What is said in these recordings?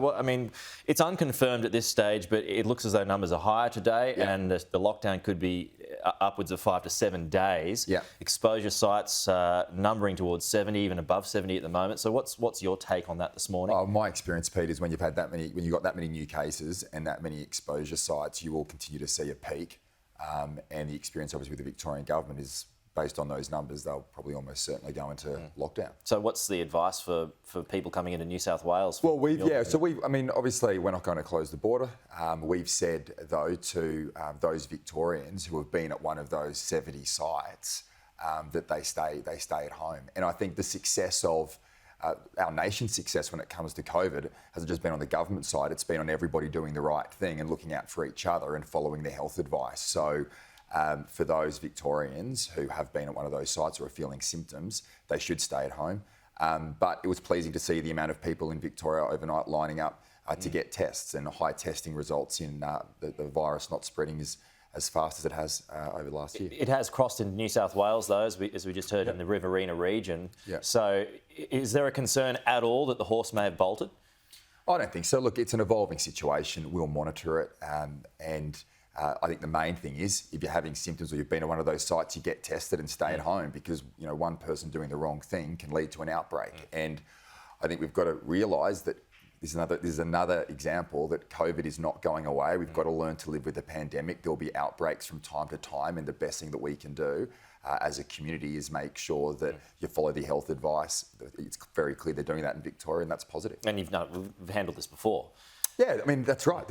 Well, I mean, it's unconfirmed at this stage, but it looks as though numbers are higher today, and the lockdown could be upwards of 5 to 7 days. Yeah. Exposure sites numbering towards 70, even above 70 at the moment. So what's your take on that this morning? My experience, Pete, is when you've got that many new cases and that many exposure sites, you will continue to see a peak. And the experience, obviously, with the Victorian government is, based on those numbers, they'll probably almost certainly go into lockdown. So what's the advice for people coming into New South Wales? Well, obviously we're not going to close the border. We've said, though, to those Victorians who have been at one of those 70 sites that they stay at home. And I think the success of our nation's success when it comes to COVID hasn't just been on the government side, it's been on everybody doing the right thing and looking out for each other and following their health advice. So for those Victorians who have been at one of those sites or are feeling symptoms, they should stay at home. But it was pleasing to see the amount of people in Victoria overnight lining up to get tests, and high testing results in the virus not spreading as fast as it has over the last year. It has crossed into New South Wales, though, as we just heard, in the Riverina region. Yep. So is there a concern at all that the horse may have bolted? I don't think so. Look, it's an evolving situation. We'll monitor it. I think the main thing is, if you're having symptoms or you've been at one of those sites, you get tested and stay at home, because one person doing the wrong thing can lead to an outbreak. And I think we've got to realise that this is another example that COVID is not going away. We've got to learn to live with the pandemic. There'll be outbreaks from time to time, and the best thing that we can do as a community is make sure that you follow the health advice. It's very clear they're doing that in Victoria, and that's positive. And we've handled this before. Yeah, I mean, that's right.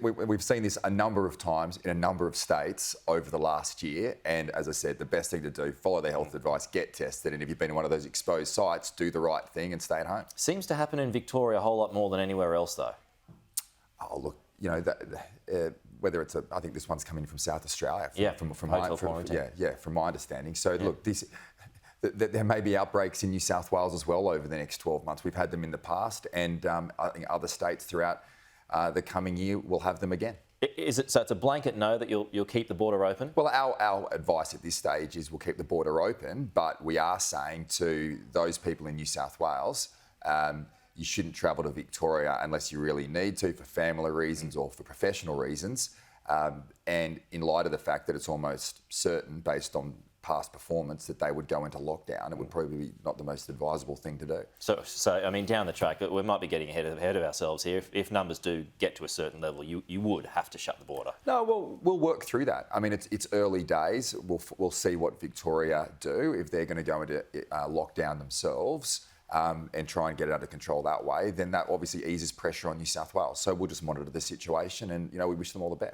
We've seen this a number of times in a number of states over the last year. And as I said, the best thing to do, follow the health advice, get tested. And if you've been in one of those exposed sites, do the right thing and stay at home. Seems to happen in Victoria a whole lot more than anywhere else, though. Oh, look, whether it's I think this one's coming from South Australia. From my understanding. So look, there may be outbreaks in New South Wales as well over the next 12 months. We've had them in the past, and I think other states throughout the coming year will have them again. So it's a blanket no that you'll keep the border open? Well, our advice at this stage is we'll keep the border open, but we are saying to those people in New South Wales, you shouldn't travel to Victoria unless you really need to, for family reasons or for professional reasons. And in light of the fact that it's almost certain, based on past performance, that they would go into lockdown, it would probably be not the most advisable thing to do. So I mean, down the track, we might be getting ahead of ourselves here. If numbers do get to a certain level, you would have to shut the border. No, we'll work through that. I mean, it's early days. We'll see what Victoria do. If they're going to go into lockdown themselves and try and get it under control that way, then that obviously eases pressure on New South Wales. So we'll just monitor the situation, and we wish them all the best.